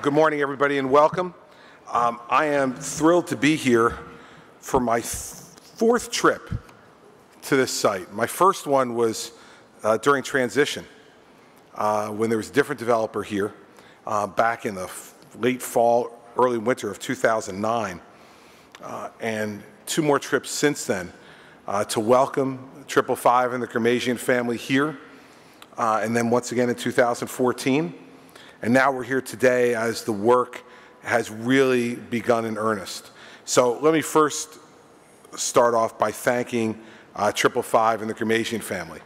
Good morning, everybody, and welcome. I am thrilled to be here for my fourth trip to this site. My first one was during transition, when there was a different developer here back in the late fall, early winter of 2009, and two more trips since then to welcome 555 and the Ghermezian family here, and then once again in 2014. And now we're here today as the work has really begun in earnest. So let me first start off by thanking 555 and the Ghermezian family.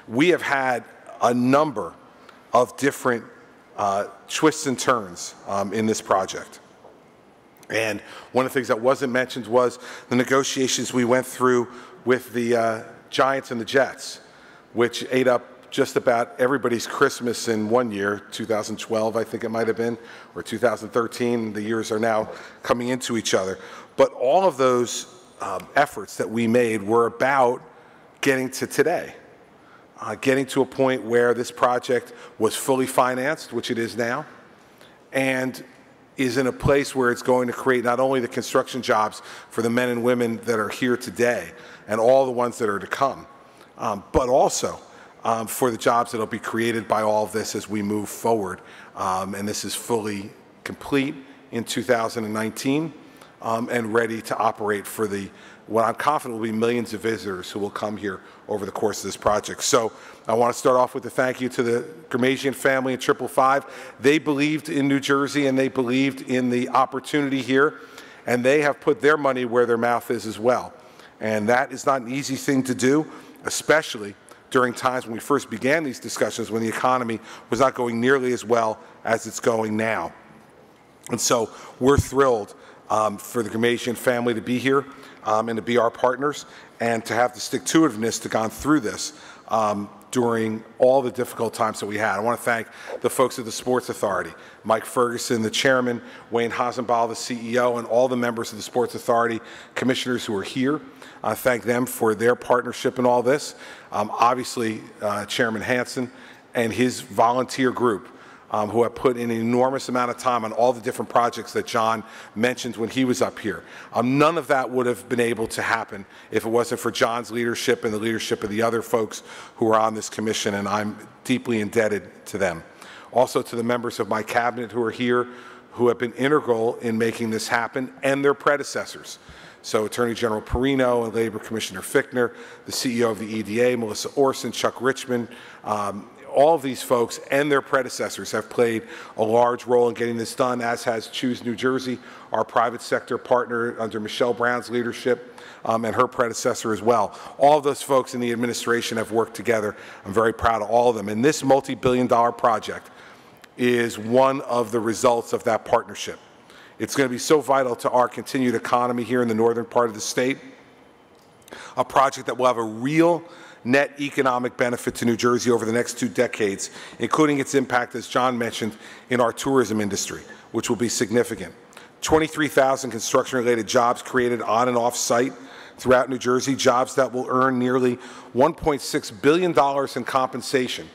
We have had a number of different twists and turns in this project. And one of the things that wasn't mentioned was the negotiations we went through with the Giants and the Jets, which ate up just about everybody's Christmas in one year, 2012 I think it might have been, or 2013. The years are now coming into each other. But all of those efforts that we made were about getting to today, getting to a point where this project was fully financed, which it is now, and is in a place where it's going to create not only the construction jobs for the men and women that are here today and all the ones that are to come, but also for the jobs that will be created by all of this as we move forward. And this is fully complete in 2019 and ready to operate for what I'm confident will be millions of visitors who will come here over the course of this project. So I want to start off with a thank you to the Ghermezian family and 555. They believed in New Jersey and they believed in the opportunity here, and they have put their money where their mouth is as well. And that is not an easy thing to do, especially during times when we first began these discussions when the economy was not going nearly as well as it's going now. And so we're thrilled for the Ghermezian family to be here and to be our partners and to have the stick-to-itiveness to gone through this during all the difficult times that we had. I want to thank the folks at the Sports Authority, Mike Ferguson, the chairman, Wayne Hasenbaugh, the CEO, and all the members of the Sports Authority commissioners who are here. I thank them for their partnership in all this. Obviously, Chairman Hansen and his volunteer group who have put in an enormous amount of time on all the different projects that John mentioned when he was up here. None of that would have been able to happen if it wasn't for John's leadership and the leadership of the other folks who are on this commission, and I'm deeply indebted to them. Also to the members of my cabinet who are here, who have been integral in making this happen, and their predecessors. So Attorney General Perino and Labor Commissioner Fichtner, the CEO of the EDA, Melissa Orson, Chuck Richmond, all of these folks and their predecessors have played a large role in getting this done, as has Choose New Jersey, our private sector partner under Michelle Brown's leadership, and her predecessor as well. All of those folks in the administration have worked together. I'm very proud of all of them. And this multi-billion-dollar project is one of the results of that partnership. It's going to be so vital to our continued economy here in the northern part of the state, a project that will have a real net economic benefit to New Jersey over the next 2 decades, including its impact, as John mentioned, in our tourism industry, which will be significant. 23,000 construction-related jobs created on and off-site throughout New Jersey, jobs that will earn nearly $1.6 billion in compensation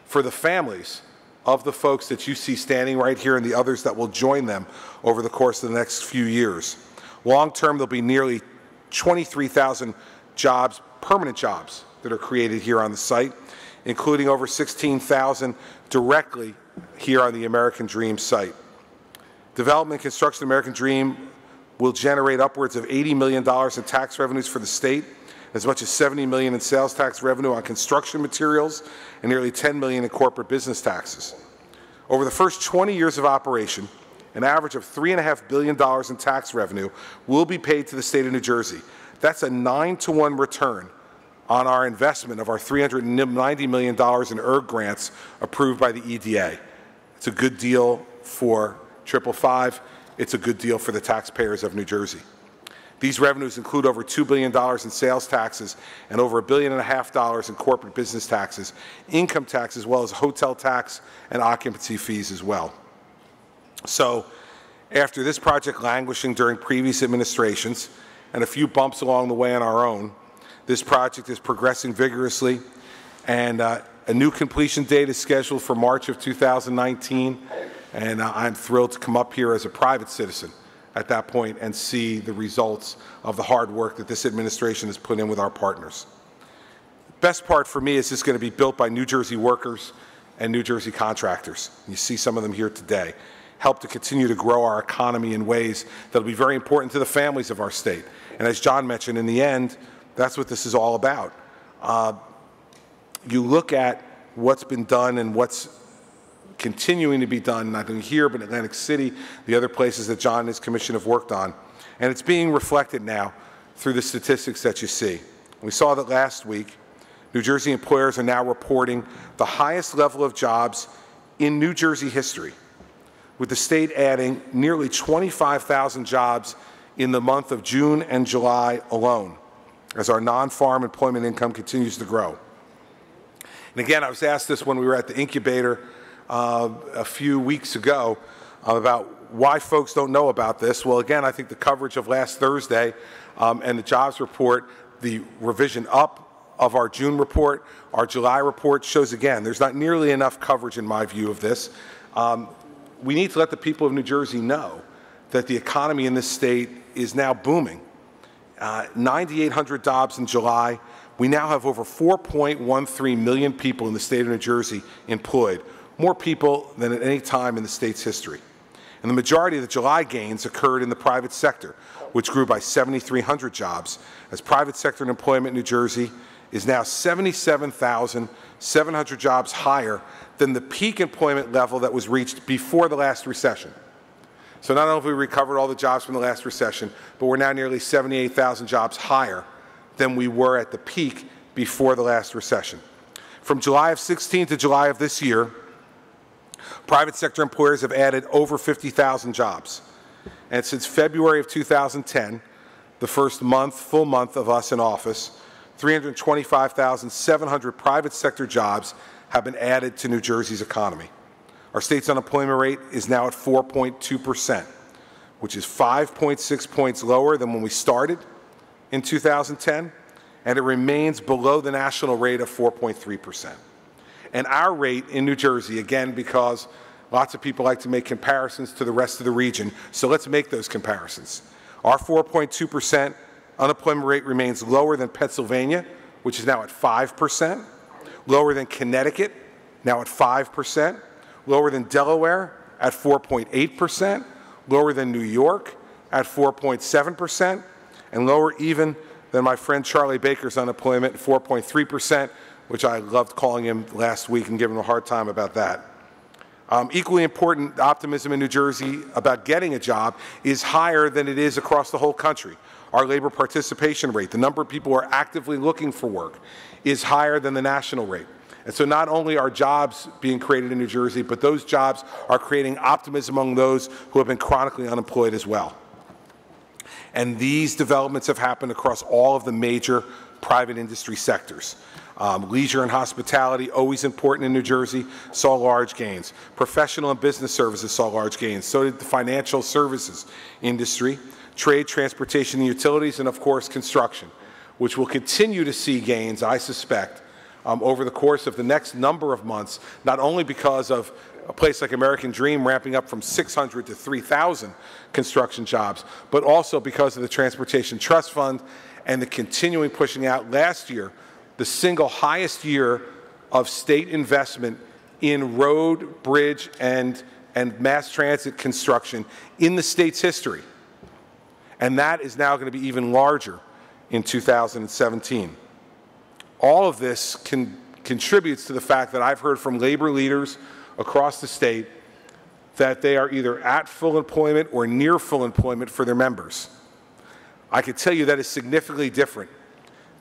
for the families of the folks that you see standing right here and the others that will join them over the course of the next few years. Long-term, there'll be nearly 23,000 jobs, permanent jobs, that are created here on the site, including over 16,000 directly here on the American Dream site. Development and construction of American Dream will generate upwards of $80 million in tax revenues for the state, as much as $70 million in sales tax revenue on construction materials, and nearly $10 million in corporate business taxes. Over the first 20 years of operation, an average of $3.5 billion in tax revenue will be paid to the state of New Jersey. That's a 9-to-1 return on our investment of our $390 million in ERG grants approved by the EDA. It's a good deal for 555. It's a good deal for the taxpayers of New Jersey. These revenues include over $2 billion in sales taxes and over $1.5 billion in corporate business taxes, income tax, as well as hotel tax and occupancy fees as well. So after this project languishing during previous administrations and a few bumps along the way on our own, this project is progressing vigorously, and a new completion date is scheduled for March of 2019, And I'm thrilled to come up here as a private citizen at that point and see the results of the hard work that this administration has put in with our partners. The best part for me is this going to be built by New Jersey workers and New Jersey contractors. You see some of them here today. Help to continue to grow our economy in ways that will be very important to the families of our state. And as John mentioned, in the end, that's what this is all about. You look at what's been done and what's continuing to be done, not only here, but in Atlantic City, the other places that John and his commission have worked on. And it's being reflected now through the statistics that you see. We saw that last week. New Jersey employers are now reporting the highest level of jobs in New Jersey history, with the state adding nearly 25,000 jobs in the month of June and July alone, as our non-farm employment income continues to grow. And again, I was asked this when we were at the incubator a few weeks ago about why folks don't know about this. Well, again, I think the coverage of last Thursday and the jobs report, the revision up of our June report, our July report shows again, there's not nearly enough coverage in my view of this. We need to let the people of New Jersey know that the economy in this state is now booming. 9,800 jobs in July. We now have over 4.13 million people in the state of New Jersey employed, more people than at any time in the state's history. And the majority of the July gains occurred in the private sector, which grew by 7,300 jobs, as private sector employment in New Jersey is now 77,700 jobs higher than the peak employment level that was reached before the last recession. So not only have we recovered all the jobs from the last recession, but we're now nearly 78,000 jobs higher than we were at the peak before the last recession. From July of 16 to July of this year, private sector employers have added over 50,000 jobs. And since February of 2010, the first full month of us in office, 325,700 private sector jobs have been added to New Jersey's economy. Our state's unemployment rate is now at 4.2%, which is 5.6 points lower than when we started in 2010, and it remains below the national rate of 4.3%. And our rate in New Jersey, again, because lots of people like to make comparisons to the rest of the region, so let's make those comparisons. Our 4.2% unemployment rate remains lower than Pennsylvania, which is now at 5%, lower than Connecticut, now at 5%, lower than Delaware at 4.8%, lower than New York at 4.7%, and lower even than my friend Charlie Baker's unemployment at 4.3%, which I loved calling him last week and giving him a hard time about that. Equally important, optimism in New Jersey about getting a job is higher than it is across the whole country. Our labor participation rate, the number of people who are actively looking for work, is higher than the national rate. And so not only are jobs being created in New Jersey, but those jobs are creating optimism among those who have been chronically unemployed as well. And these developments have happened across all of the major private industry sectors. Leisure and hospitality, always important in New Jersey, saw large gains. Professional and business services saw large gains. So did the financial services industry, trade, transportation, and utilities, and of course construction, which will continue to see gains, I suspect, over the course of the next number of months, not only because of a place like American Dream ramping up from 600 to 3,000 construction jobs, but also because of the Transportation Trust Fund and the continuing pushing out last year, the single highest year of state investment in road, bridge, and mass transit construction in the state's history. And that is now going to be even larger in 2017. All of this contributes to the fact that I've heard from labor leaders across the state that they are either at full employment or near full employment for their members. I can tell you that is significantly different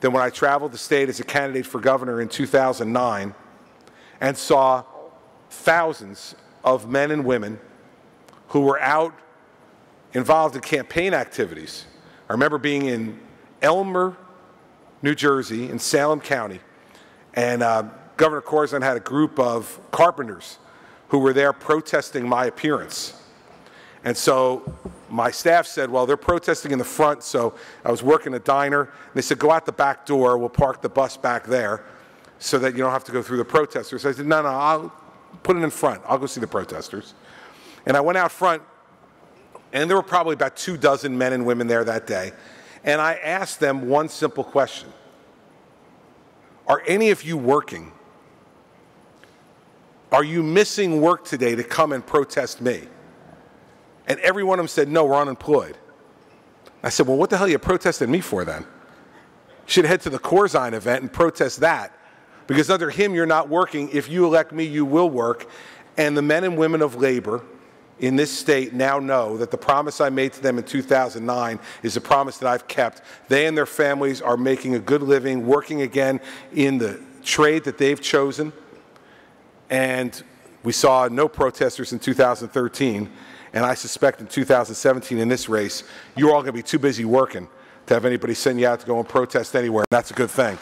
than when I traveled the state as a candidate for governor in 2009 and saw thousands of men and women who were out involved in campaign activities. I remember being in Elmer, New Jersey, in Salem County, and Governor Corzine had a group of carpenters who were there protesting my appearance. And so my staff said, well, they're protesting in the front, so I was working a diner, and they said, go out the back door, we'll park the bus back there so that you don't have to go through the protesters. So I said, no, I'll put it in front, I'll go see the protesters. And I went out front, and there were probably about 24 men and women there that day. And I asked them one simple question. Are any of you working? Are you missing work today to come and protest me? And every one of them said, no, we're unemployed. I said, well, what the hell are you protesting me for then? You should head to the Corzine event and protest that. Because under him, you're not working. If you elect me, you will work. And the men and women of labor in this state now know that the promise I made to them in 2009 is a promise that I've kept. They and their families are making a good living, working again in the trade that they've chosen. And we saw no protesters in 2013. And I suspect in 2017 in this race, you're all going to be too busy working to have anybody send you out to go and protest anywhere. That's a good thing.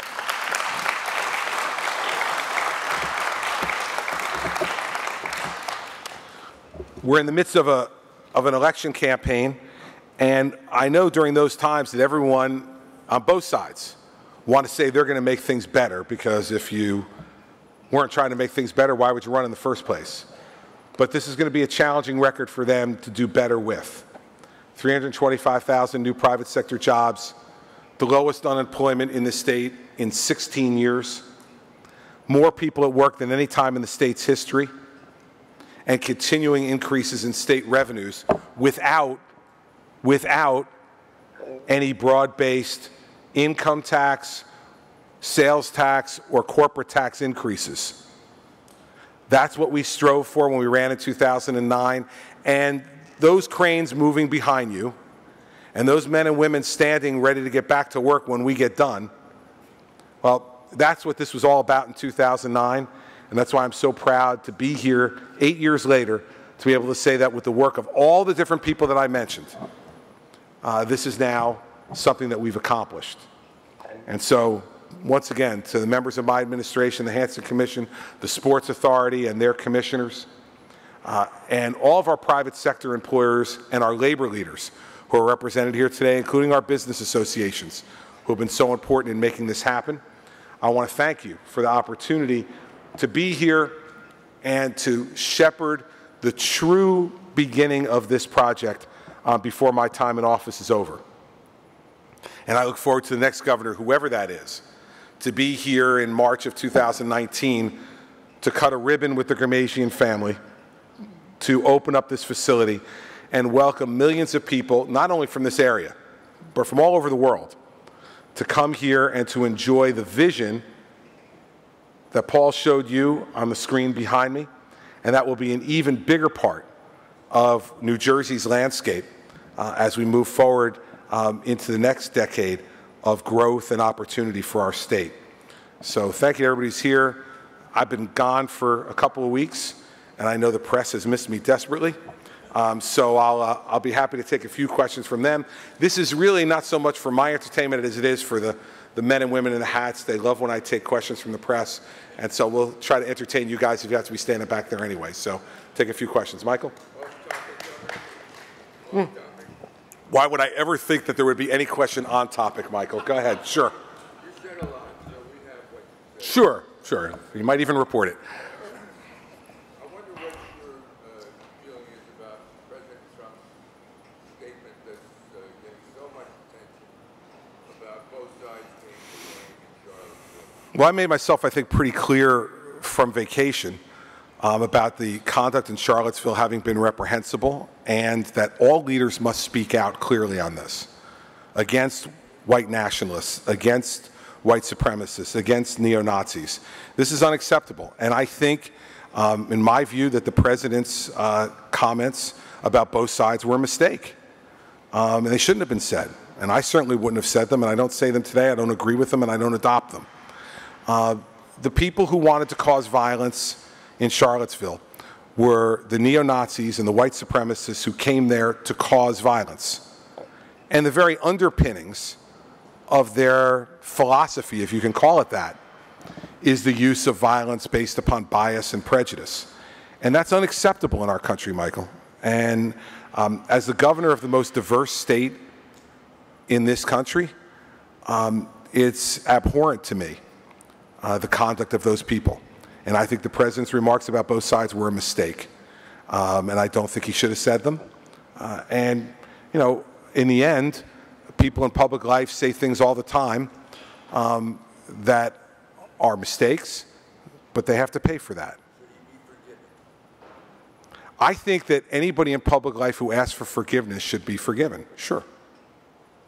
We're in the midst of an election campaign, and I know during those times that everyone on both sides want to say they're going to make things better, because if you weren't trying to make things better, why would you run in the first place? But this is going to be a challenging record for them to do better with. 325,000 new private sector jobs, the lowest unemployment in the state in 16 years, more people at work than any time in the state's history, and continuing increases in state revenues without any broad-based income tax, sales tax, or corporate tax increases. That's what we strove for when we ran in 2009. And those cranes moving behind you, and those men and women standing ready to get back to work when we get done, well, that's what this was all about in 2009. And that's why I'm so proud to be here 8 years later to be able to say that with the work of all the different people that I mentioned, this is now something that we've accomplished. And so, once again, to the members of my administration, the Hansen Commission, the Sports Authority and their commissioners, and all of our private sector employers and our labor leaders who are represented here today, including our business associations who have been so important in making this happen, I want to thank you for the opportunity to be here and to shepherd the true beginning of this project before my time in office is over. And I look forward to the next governor, whoever that is, to be here in March of 2019 to cut a ribbon with the Gramasian family, to open up this facility and welcome millions of people, not only from this area, but from all over the world, to come here and to enjoy the vision that Paul showed you on the screen behind me, and that will be an even bigger part of New Jersey's landscape as we move forward into the next decade of growth and opportunity for our state. So thank you, everybody's here. I've been gone for a couple of weeks, and I know the press has missed me desperately. So I'll be happy to take a few questions from them. This is really not so much for my entertainment as it is for the men and women in the hats. They love when I take questions from the press, and so we'll try to entertain you guys if you have to be standing back there anyway. So take a few questions. Michael? Why would I ever think that there would be any question on topic, Michael? Go ahead. Sure. You said a lot, so we have what you said. Sure. You might even report it. I wonder what your feeling is about President Trump's statement that's getting so much attention about both sides being to blame in Charlottesville. Well, I made myself, I think, pretty clear from vacation about the conduct in Charlottesville having been reprehensible, and that all leaders must speak out clearly on this against white nationalists, against white supremacists, against neo-Nazis. This is unacceptable. And I think, in my view, that the president's comments about both sides were a mistake. And they shouldn't have been said. And I certainly wouldn't have said them, and I don't say them today. I don't agree with them, and I don't adopt them. The people who wanted to cause violence in Charlottesville were the neo-Nazis and the white supremacists who came there to cause violence. And the very underpinnings of their philosophy, if you can call it that, is the use of violence based upon bias and prejudice. And that's unacceptable in our country, Michael. And as the governor of the most diverse state in this country, it's abhorrent to me, the conduct of those people. And I think the president's remarks about both sides were a mistake. and I don't think he should have said them. And, you know, in the end, people in public life say things all the time that are mistakes, but they have to pay for that. I think that anybody in public life who asks for forgiveness should be forgiven, sure.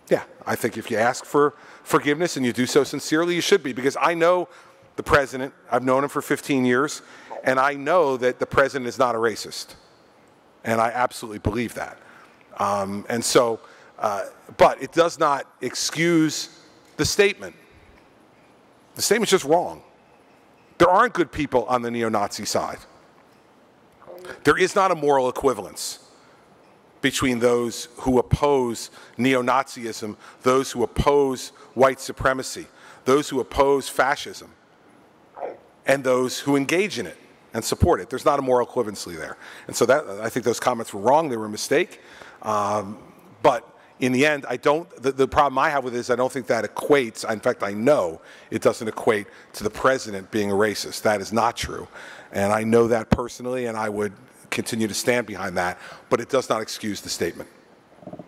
Yeah, I think if you ask for forgiveness and you do so sincerely, you should be, because I know the president. I've known him for 15 years, and I know that the president is not a racist, and I absolutely believe that. But it does not excuse the statement. The statement's just wrong. There aren't good people on the neo-Nazi side. There is not a moral equivalence between those who oppose neo-Nazism, those who oppose white supremacy, those who oppose fascism, and those who engage in it and support it. There's not a moral equivalency there. And so that, I think those comments were wrong. They were a mistake. But in the end, the problem I have with it is I don't think that equates. In fact, I know it doesn't equate to the president being a racist. That is not true. And I know that personally, and I would continue to stand behind that. But it does not excuse the statement. What do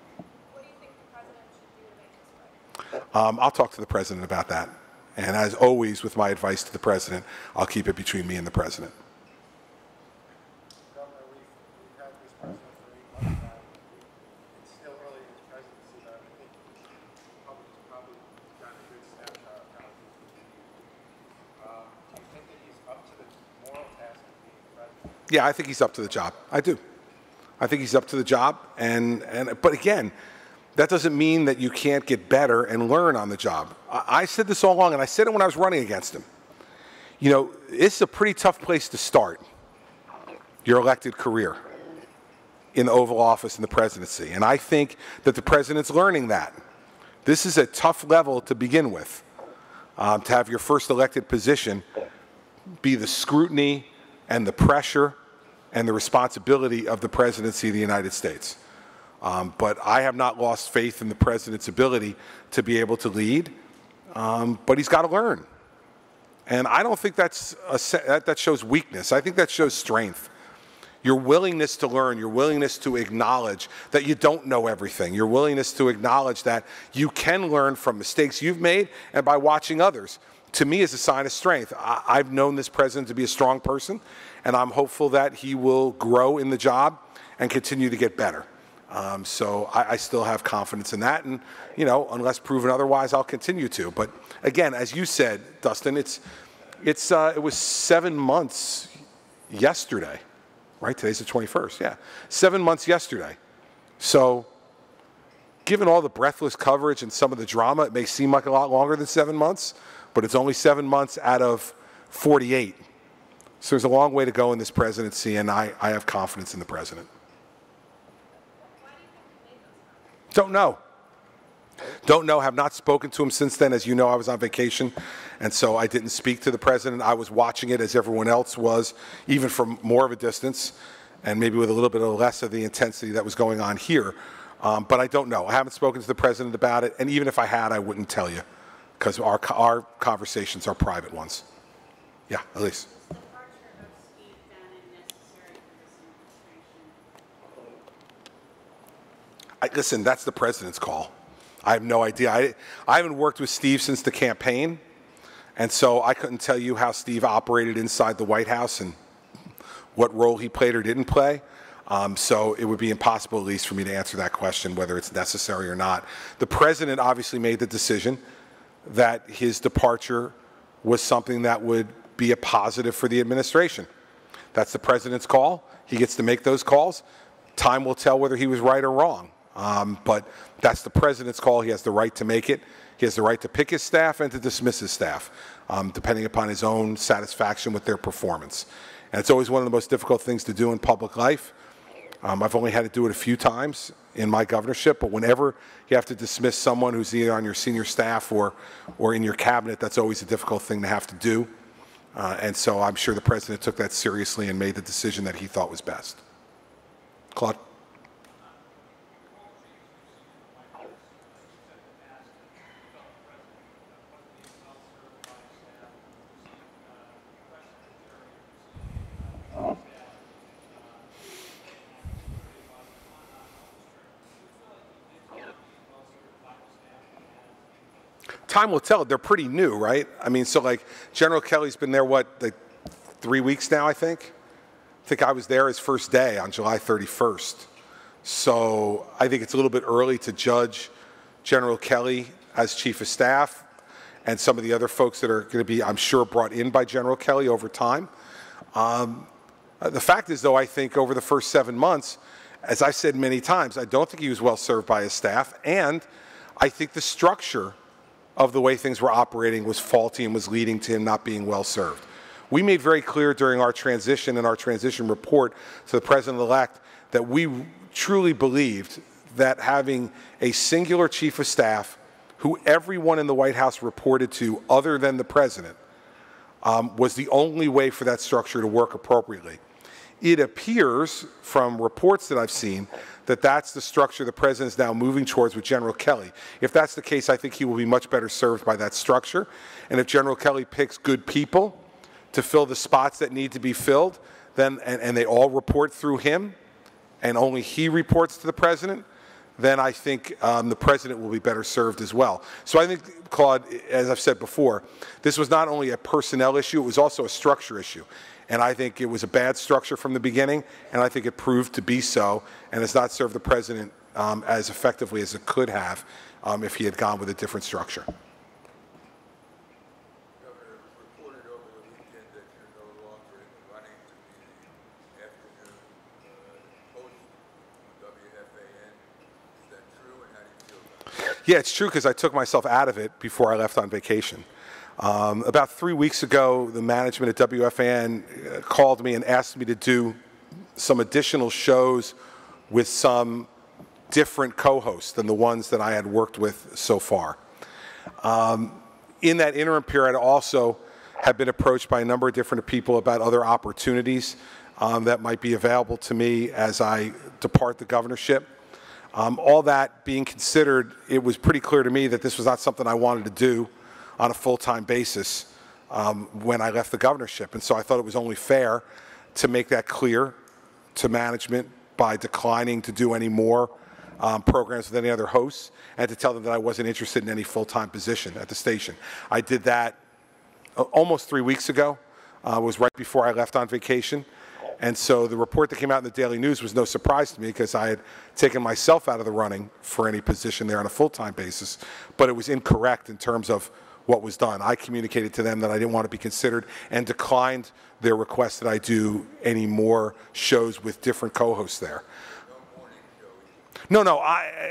you think the president should do to make this right? I'll talk to the president about that. And as always, with my advice to the president, I'll keep it between me and the president. Governor, we've had this president for 8 months now. It's still early in his presidency, but I think the public has probably gotten a good snapshot of how he's continued. Do you think that he's up to the moral task of being president? Yeah, I think he's up to the job. I do. I think he's up to the job. But again, that doesn't mean that you can't get better and learn on the job. I said this all along, and I said it when I was running against him. You know, it's a pretty tough place to start your elected career in the Oval Office and the presidency. And I think that the president's learning that. This is a tough level to begin with, to have your first elected position be the scrutiny and the pressure and the responsibility of the presidency of the United States. But I have not lost faith in the president's ability to be able to lead, but he's got to learn. And I don't think that shows weakness. I think that shows strength. Your willingness to learn, your willingness to acknowledge that you don't know everything, your willingness to acknowledge that you can learn from mistakes you've made and by watching others, to me is a sign of strength. I've known this president to be a strong person, and I'm hopeful that he will grow in the job and continue to get better. So I still have confidence in that, and you know, unless proven otherwise, I'll continue to. But again, as you said, Dustin, it was 7 months yesterday, right? Today's the 21st, yeah, 7 months yesterday. So, given all the breathless coverage and some of the drama, it may seem like a lot longer than 7 months, but it's only 7 months out of 48. So there's a long way to go in this presidency, and I have confidence in the president. Don't know. Don't know. Have not spoken to him since then. As you know, I was on vacation, and so I didn't speak to the president. I was watching it as everyone else was, even from more of a distance, and maybe with a little bit less of the intensity that was going on here. But I don't know. I haven't spoken to the president about it, and even if I had, I wouldn't tell you, because our conversations are private ones. Yeah, Elise. Listen, that's the president's call. I have no idea. I haven't worked with Steve since the campaign, and so I couldn't tell you how Steve operated inside the White House and what role he played or didn't play. So it would be impossible, at least, for me to answer that question, whether it's necessary or not. The president obviously made the decision that his departure was something that would be a positive for the administration. That's the president's call. He gets to make those calls. Time will tell whether he was right or wrong. But that's the president's call. He has the right to make it. He has the right to pick his staff and to dismiss his staff, depending upon his own satisfaction with their performance. And it's always one of the most difficult things to do in public life. I've only had to do it a few times in my governorship, but whenever you have to dismiss someone who's either on your senior staff or in your cabinet, that's always a difficult thing to have to do. And so I'm sure the president took that seriously and made the decision that he thought was best. Claude? time will tell. They're pretty new, right? I mean, so like General Kelly's been there, what, like 3 weeks now, I think? I think I was there his first day on July 31st. So I think it's a little bit early to judge General Kelly as Chief of Staff and some of the other folks that are going to be, I'm sure, brought in by General Kelly over time. The fact is, though, I think over the first 7 months, as I said many times, I don't think he was well served by his staff, and I think the structure of the way things were operating was faulty and was leading to him not being well served. We made very clear during our transition and our transition report to the President-elect that we truly believed that having a singular Chief of Staff who everyone in the White House reported to other than the President was the only way for that structure to work appropriately. It appears from reports that I've seen that that's the structure the President is now moving towards with General Kelly. If that's the case, I think he will be much better served by that structure. And if General Kelly picks good people to fill the spots that need to be filled, then and they all report through him, and only he reports to the President, then I think the President will be better served as well. So I think, Claude, as I've said before, this was not only a personnel issue, it was also a structure issue. And I think it was a bad structure from the beginning, and I think it proved to be so, and has not served the President as effectively as it could have if he had gone with a different structure. Governor, it was reported over the weekend that you're no longer in the running to be the afternoon host of WFAN. Is that true, and how do you feel about it? Yeah, it's true because I took myself out of it before I left on vacation. About 3 weeks ago, the management at WFAN called me and asked me to do some additional shows with some different co-hosts than the ones that I had worked with so far. In that interim period, I also have been approached by a number of different people about other opportunities that might be available to me as I depart the governorship. All that being considered, it was pretty clear to me that this was not something I wanted to do on a full-time basis when I left the governorship. And so I thought it was only fair to make that clear to management by declining to do any more programs with any other hosts, and to tell them that I wasn't interested in any full-time position at the station. I did that almost 3 weeks ago. It was right before I left on vacation. And so the report that came out in the Daily News was no surprise to me because I had taken myself out of the running for any position there on a full-time basis, but it was incorrect in terms of what was done. I communicated to them that I didn't want to be considered and declined their request that I do any more shows with different co-hosts there. No,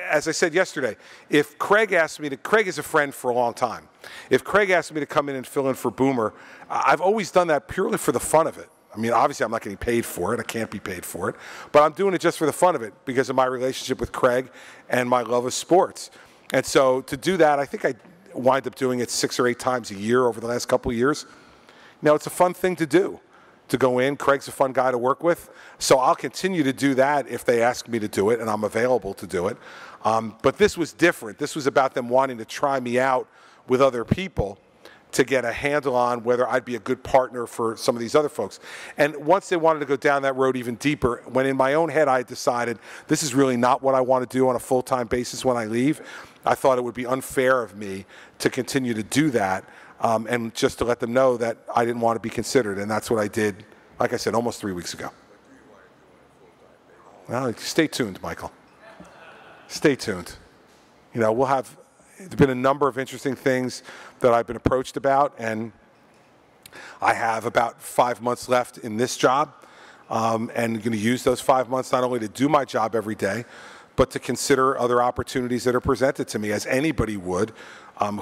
as I said yesterday, if Craig asked me to, Craig is a friend for a long time. If Craig asked me to come in and fill in for Boomer, I've always done that purely for the fun of it. I mean, obviously I'm not getting paid for it. I can't be paid for it. But I'm doing it just for the fun of it because of my relationship with Craig and my love of sports. And so to do that, I think I wind up doing it 6 or 8 times a year over the last couple of years. Now, it's a fun thing to do, to go in. Craig's a fun guy to work with. So I'll continue to do that if they ask me to do it, and I'm available to do it. But this was different. This was about them wanting to try me out with other people to get a handle on whether I'd be a good partner for some of these other folks. And once they wanted to go down that road even deeper, when in my own head I decided this is really not what I want to do on a full-time basis when I leave, I thought it would be unfair of me to continue to do that and just to let them know that I didn't want to be considered. And that's what I did, like I said, almost 3 weeks ago. Well, stay tuned, Michael. Stay tuned. You know, we'll have, there's been a number of interesting things that I've been approached about, and I have about 5 months left in this job, and I'm going to use those 5 months not only to do my job every day, but to consider other opportunities that are presented to me, as anybody would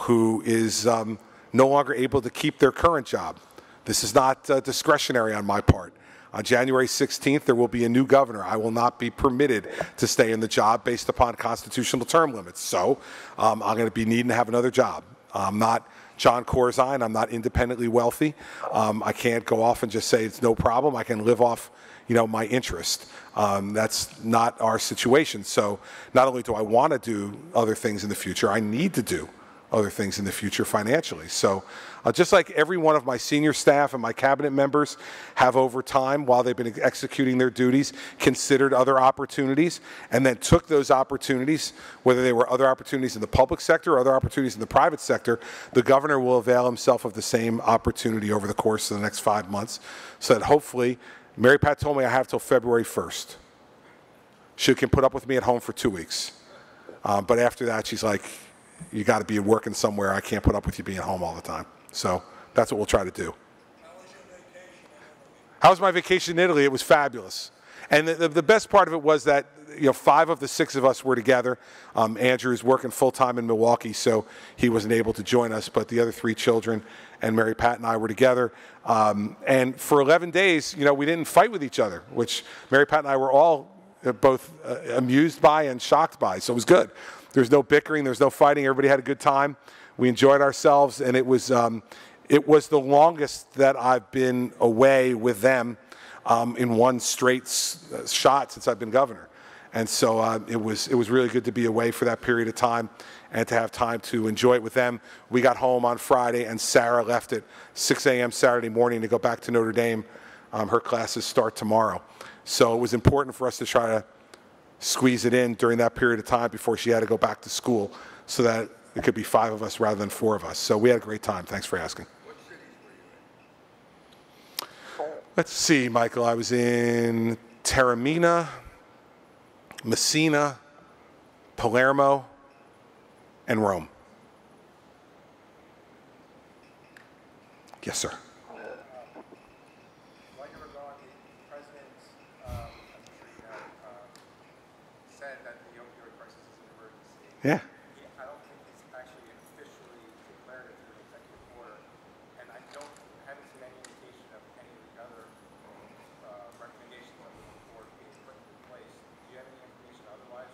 who is no longer able to keep their current job. This is not discretionary on my part. On January 16th, there will be a new governor. I will not be permitted to stay in the job based upon constitutional term limits. So I'm going to be needing to have another job. I'm not John Corzine. I'm not independently wealthy. I can't go off and just say it's no problem. I can live off, you know, my interest. That's not our situation. So not only do I want to do other things in the future, I need to do other things in the future financially. So just like every one of my senior staff and my cabinet members have over time, while they've been executing their duties, considered other opportunities and then took those opportunities, whether they were other opportunities in the public sector or other opportunities in the private sector, the governor will avail himself of the same opportunity over the course of the next 5 months, so that hopefully, Mary Pat told me I have till February 1st. She can put up with me at home for 2 weeks. But after that, she's like, you got to be working somewhere. I can't put up with you being home all the time. So that's what we'll try to do. How was my vacation in Italy? It was fabulous. And the best part of it was that 5 of the 6 of us were together. Andrew's working full-time in Milwaukee, so he wasn't able to join us, but the other 3 children and Mary Pat and I were together. And for 11 days, we didn't fight with each other, which Mary Pat and I were all both amused by and shocked by, so it was good. There's no bickering, there's no fighting, everybody had a good time. We enjoyed ourselves, and it was the longest that I've been away with them in one straight shot since I've been governor. And so it was really good to be away for that period of time and to have time to enjoy it with them. We got home on Friday, and Sarah left at 6 a.m. Saturday morning to go back to Notre Dame. Her classes start tomorrow. So it was important for us to try to squeeze it in during that period of time before she had to go back to school, so that it could be 5 of us rather than 4 of us. So we had a great time. Thanks for asking. What cities were you in? Let's see, Michael. I was in Taormina, Messina, Palermo, and Rome. Yes, sir. While you were gone, the president, I'm sure you know, said that the opioid crisis is an emergency. Yeah. I don't think he's actually officially declared it through an executive order, and I haven't seen any indication of any of the other recommendations of the report being put into place. Do you have any information otherwise?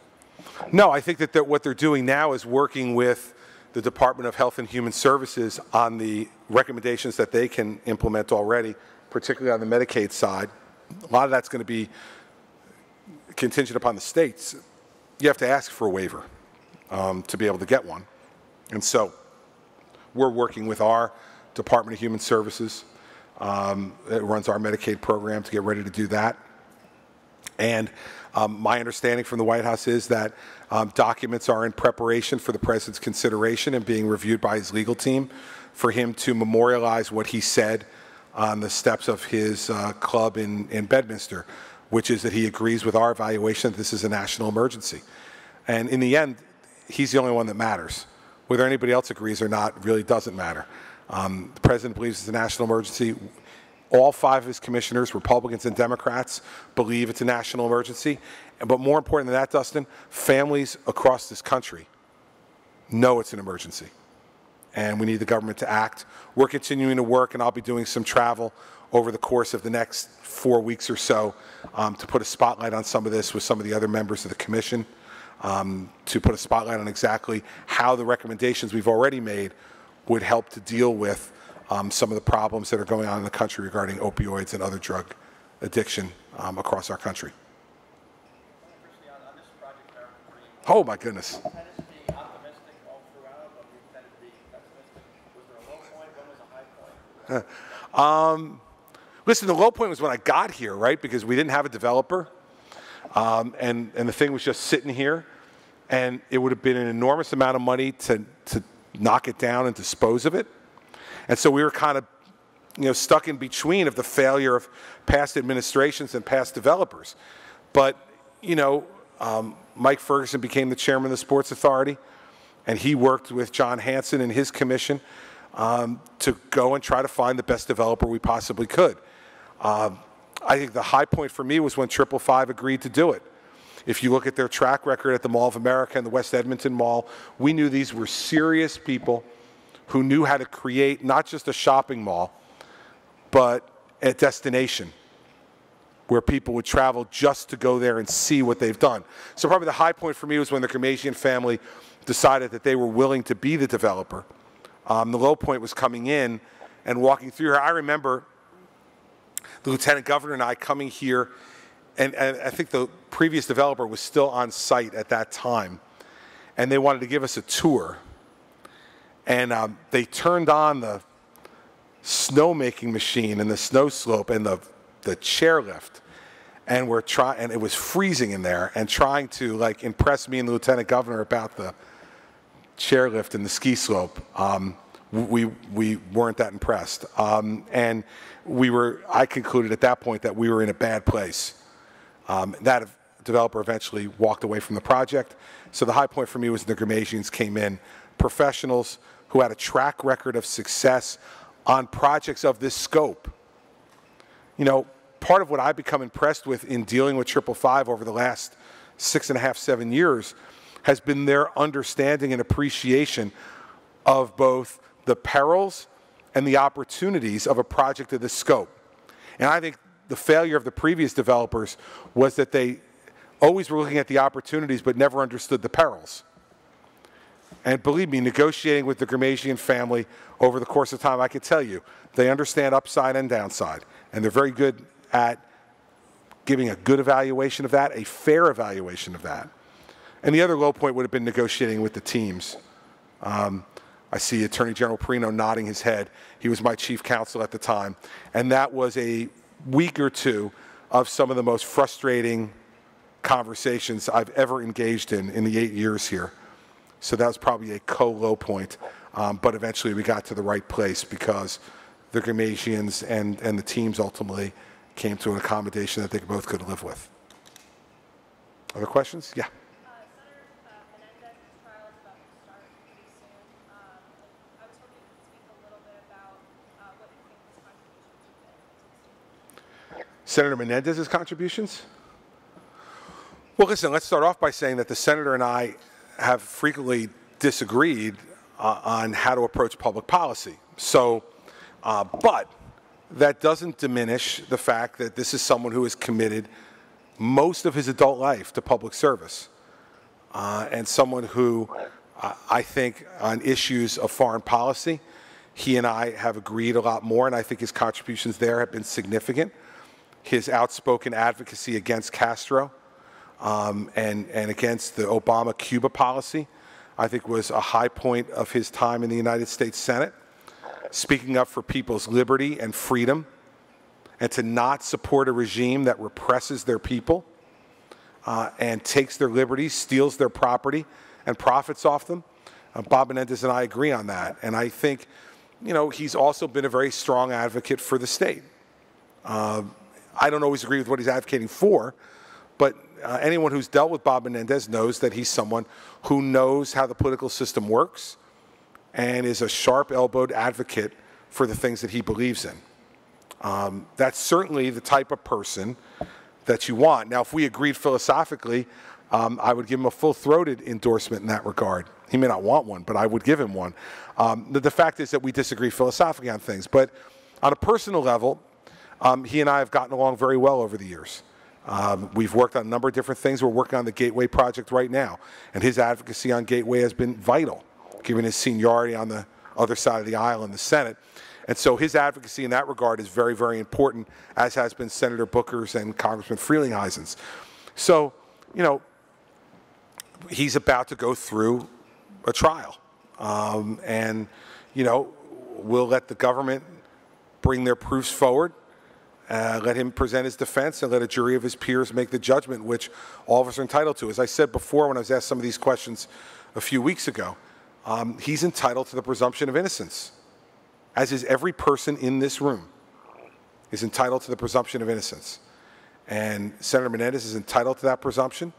No, I think that what they're doing now is working with the Department of Health and Human Services on the recommendations that they can implement already, particularly on the Medicaid side. A lot of that's going to be contingent upon the states. You have to ask for a waiver to be able to get one. And so we're working with our Department of Human Services that runs our Medicaid program to get ready to do that. And my understanding from the White House is that documents are in preparation for the president's consideration and being reviewed by his legal team for him to memorialize what he said on the steps of his club in Bedminster, which is that he agrees with our evaluation that this is a national emergency. And in the end, he's the only one that matters. Whether anybody else agrees or not really doesn't matter. The president believes it's a national emergency. All 5 of his commissioners, Republicans and Democrats, believe it's a national emergency. But more important than that, Dustin, families across this country know it's an emergency. And we need the government to act. We're continuing to work, and I'll be doing some travel over the course of the next 4 weeks or so to put a spotlight on some of this with some of the other members of the commission, to put a spotlight on exactly how the recommendations we've already made would help to deal with some of the problems that are going on in the country regarding opioids and other drug addiction across our country. Oh, my goodness. You tended to be optimistic all throughout, but you tended to be pessimistic. Was there a low point? When was a high point? Listen, the low point was when I got here, right? Because we didn't have a developer, and the thing was just sitting here, and it would have been an enormous amount of money to knock it down and dispose of it. And so we were kind of, stuck in between of the failure of past administrations and past developers. But, Mike Ferguson became the chairman of the Sports Authority, and he worked with John Hanson and his commission to go and try to find the best developer we possibly could. I think the high point for me was when 555 agreed to do it. If you look at their track record at the Mall of America and the West Edmonton Mall, we knew these were serious people who knew how to create not just a shopping mall, but a destination where people would travel just to go there and see what they've done. So probably the high point for me was when the Kermasian family decided that they were willing to be the developer. The low point was coming in and walking through here. I remember the lieutenant governor and I coming here, and I think the previous developer was still on site at that time, and they wanted to give us a tour. And they turned on the snowmaking machine and the snow slope and the chairlift, and and it was freezing in there, and trying to like impress me and the lieutenant governor about the chairlift and the ski slope. We weren't that impressed, and I concluded at that point that we were in a bad place. That developer eventually walked away from the project. So the high point for me was the Gramasians came in, professionals who had a track record of success on projects of this scope. You know, part of what I've become impressed with in dealing with 555 over the last 6.5, 7 years has been their understanding and appreciation of both the perils and the opportunities of a project of this scope. And I think the failure of the previous developers was that they always were looking at the opportunities but never understood the perils. And believe me, negotiating with the Gramasian family over the course of time, I can tell you, they understand upside and downside. And they're very good at giving a good evaluation of that, a fair evaluation of that. And the other low point would have been negotiating with the teams. I see Attorney General Perino nodding his head. He was my chief counsel at the time. And that was a week or two of some of the most frustrating conversations I've ever engaged in the 8 years here. So that was probably a co-low point. But eventually we got to the right place because the Gramasians and the teams ultimately came to an accommodation that they both could live with. Other questions? Yeah. Senator Menendez's trial is about to start pretty soon. I was hoping you could speak a little bit about what you think his contributions have been. Senator Menendez's contributions? Well, listen, let's start off by saying that the senator and I have frequently disagreed on how to approach public policy. So, but that doesn't diminish the fact that this is someone who has committed most of his adult life to public service, and someone who I think on issues of foreign policy, he and I have agreed a lot more, and I think his contributions there have been significant. His outspoken advocacy against Castro and against the Obama-Cuba policy, I think was a high point of his time in the United States Senate, speaking up for people's liberty and freedom, and to not support a regime that represses their people and takes their liberties, steals their property, and profits off them. Bob Menendez and I agree on that. And I think, you know, he's also been a very strong advocate for the state. I don't always agree with what he's advocating for, but anyone who's dealt with Bob Menendez knows that he's someone who knows how the political system works and is a sharp-elbowed advocate for the things that he believes in. That's certainly the type of person that you want. Now, if we agreed philosophically, I would give him a full-throated endorsement in that regard. He may not want one, but I would give him one. The fact is that we disagree philosophically on things. But on a personal level, he and I have gotten along very well over the years. We've worked on a number of different things. We're working on the Gateway project right now. And his advocacy on Gateway has been vital, given his seniority on the other side of the aisle in the Senate. And so his advocacy in that regard is very, very important, as has been Senator Booker's and Congressman Frelinghuysen's. So, you know, he's about to go through a trial. And, you know, we'll let the government bring their proofs forward, let him present his defense, and let a jury of his peers make the judgment, which all of us are entitled to. As I said before when I was asked some of these questions a few weeks ago, he's entitled to the presumption of innocence, as is every person in this room is entitled to the presumption of innocence. And Senator Menendez is entitled to that presumption,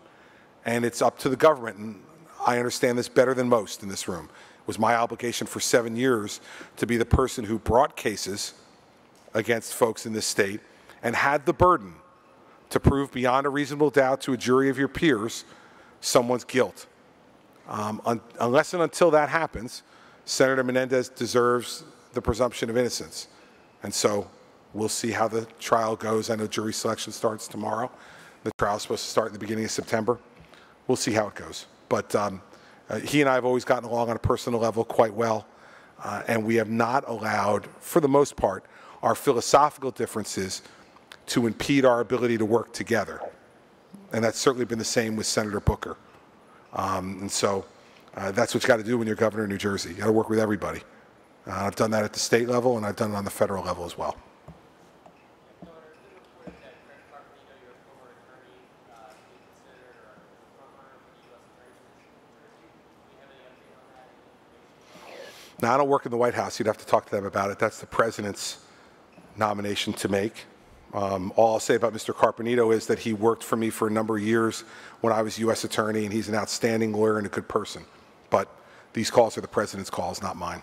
and it's up to the government. And I understand this better than most in this room. It was my obligation for 7 years to be the person who brought cases against folks in this state and had the burden to prove beyond a reasonable doubt to a jury of your peers someone's guilt. Unless and until that happens, Senator Menendez deserves the presumption of innocence. And so we'll see how the trial goes. I know jury selection starts tomorrow. The trial is supposed to start in the beginning of September. We'll see how it goes. But he and I have always gotten along on a personal level quite well. And we have not allowed, for the most part, our philosophical differences to impede our ability to work together. And that's certainly been the same with Senator Booker. And so That's what you got to do when you're governor of New Jersey. You got to work with everybody. I've done that at the state level, and I've done it on the federal level as well. Governor, it's been reported that Craig Carpenito, your former attorney, being considered or a front-runner for the U.S. attorney position in New Jersey. Do you have any update on that? Any information? Now, I don't work in the White House. You'd have to talk to them about it. That's the president's nomination to make. All I'll say about Mr. Carpenito is that he worked for me for a number of years when I was U.S. attorney, and he's an outstanding lawyer and a good person. But these calls are the president's calls, not mine.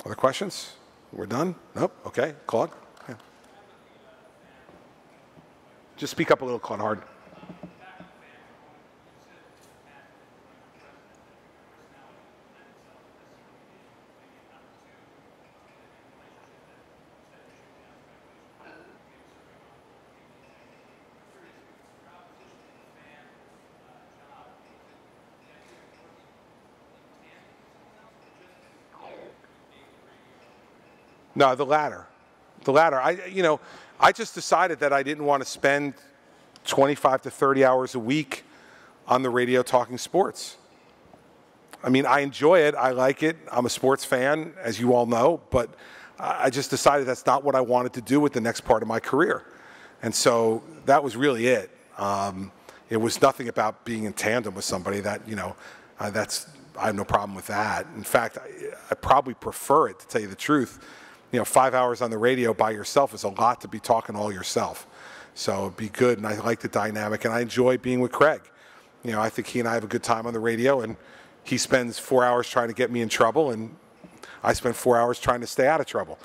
Other questions? We're done? Nope. Okay. Claude? Yeah. Just speak up a little, Claude, hard. No, the latter. The latter. I just decided that I didn't want to spend 25 to 30 hours a week on the radio talking sports. I mean, I enjoy it. I like it. I'm a sports fan, as you all know, but I just decided that's not what I wanted to do with the next part of my career. And so that was really it. It was nothing about being in tandem with somebody that, I have no problem with that. In fact, I probably prefer it, to tell you the truth. 5 hours on the radio by yourself is a lot to be talking all yourself. So it'd be good, and I like the dynamic, and I enjoy being with Craig. I think he and I have a good time on the radio, and he spends 4 hours trying to get me in trouble, and I spend 4 hours trying to stay out of trouble.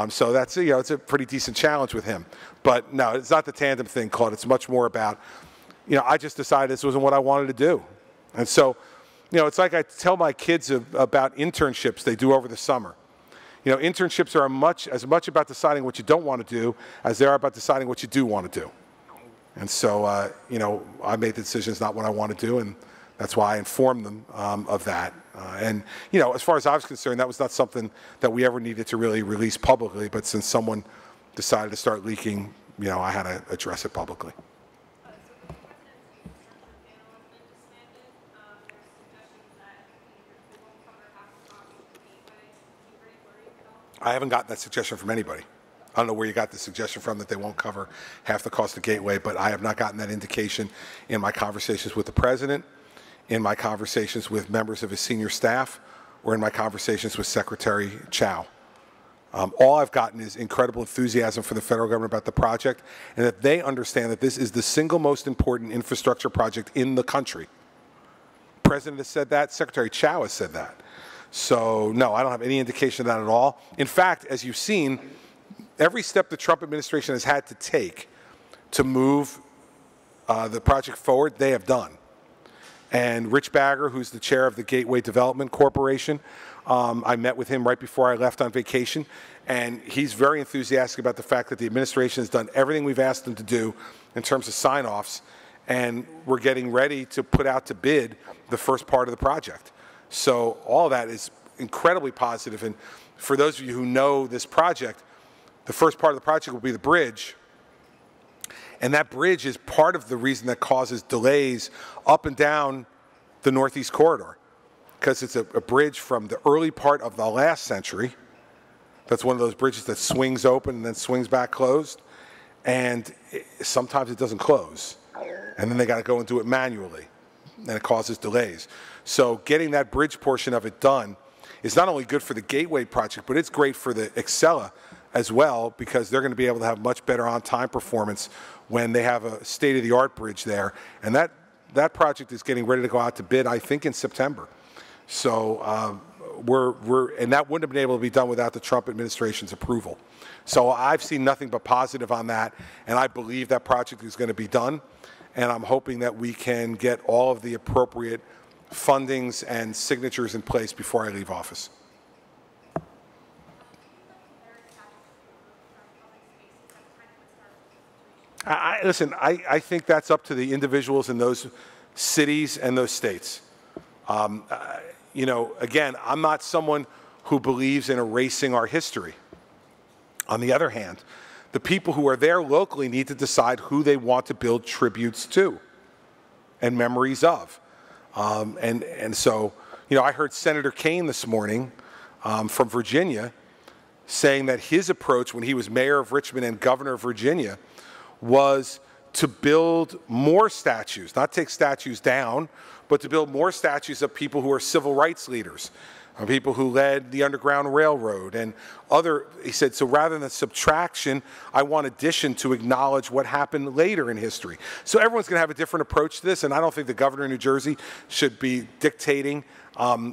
So that's, it's a pretty decent challenge with him. But no, it's not the tandem thing, Claude. It's much more about, I just decided this wasn't what I wanted to do. And so, it's like I tell my kids about internships they do over the summer. Internships are as much about deciding what you don't want to do as they are about deciding what you do want to do. And so, I made the decision it's not what I want to do, and that's why I informed them of that. And, as far as I was concerned, that was not something that we ever needed to really release publicly, but since someone decided to start leaking, I had to address it publicly. So the president's infrastructure panel has been disbanded. There's suggestions that it won't cover half the cost of the gateway. Are you worried at all? I haven't gotten that suggestion from anybody. I don't know where you got the suggestion from that they won't cover half the cost of Gateway, but I have not gotten that indication in my conversations with the president, in my conversations with members of his senior staff, or in my conversations with Secretary Chao. All I've gotten is incredible enthusiasm for the federal government about the project, and that they understand that this is the single most important infrastructure project in the country. The president has said that. Secretary Chao has said that. So, no, I don't have any indication of that at all. In fact, as you've seen, every step the Trump administration has had to take to move the project forward, they have done. And Rich Bagger, who's the chair of the Gateway Development Corporation, I met with him right before I left on vacation, and he's very enthusiastic about the fact that the administration has done everything we've asked them to do in terms of sign-offs, and we're getting ready to put out to bid the first part of the project. So all that is incredibly positive. And for those of you who know this project, the first part of the project will be the bridge. And that bridge is part of the reason that causes delays up and down the Northeast Corridor, because it's a bridge from the early part of the last century. That's one of those bridges that swings open and then swings back closed. And sometimes it doesn't close. And then they got to go and do it manually. And it causes delays. So getting that bridge portion of it done is not only good for the Gateway project, but it's great for the Excella as well, because they're going to be able to have much better on-time performance when they have a state-of-the-art bridge there. And that project is getting ready to go out to bid, I think, in September. So and that wouldn't have been able to be done without the Trump administration's approval. So I've seen nothing but positive on that, and I believe that project is going to be done. And I'm hoping that we can get all of the appropriate fundings and signatures in place before I leave office. Listen, I think that's up to the individuals in those cities and those states. Again, I'm not someone who believes in erasing our history. On the other hand, the people who are there locally need to decide who they want to build tributes to and memories of. And so, you know, I heard Senator Kaine this morning from Virginia saying that his approach when he was mayor of Richmond and governor of Virginia was to build more statues, not take statues down, but to build more statues of people who are civil rights leaders, people who led the Underground Railroad and other. He said, so rather than subtraction, I want addition to acknowledge what happened later in history. So everyone's going to have a different approach to this, and I don't think the governor of New Jersey should be dictating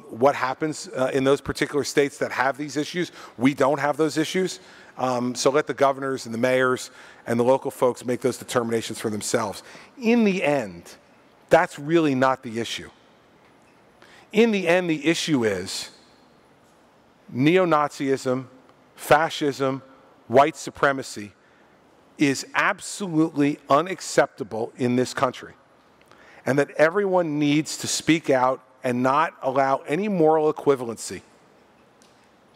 what happens in those particular states that have these issues. We don't have those issues. So let the governors and the mayors and the local folks make those determinations for themselves. In the end, that's really not the issue. In the end, the issue is neo-Nazism, fascism, white supremacy is absolutely unacceptable in this country. And that everyone needs to speak out and not allow any moral equivalency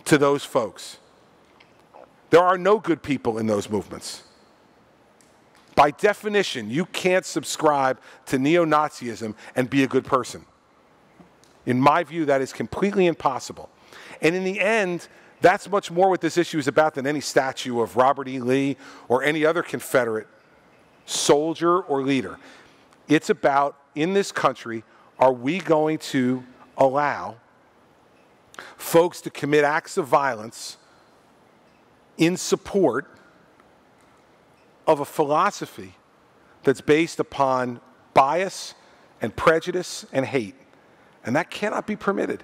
to those folks. There are no good people in those movements. By definition, you can't subscribe to neo-Nazism and be a good person. In my view, that is completely impossible. And in the end, that's much more what this issue is about than any statue of Robert E. Lee or any other Confederate soldier or leader. It's about, in this country, are we going to allow folks to commit acts of violence in support of a philosophy that's based upon bias and prejudice and hate? And that cannot be permitted.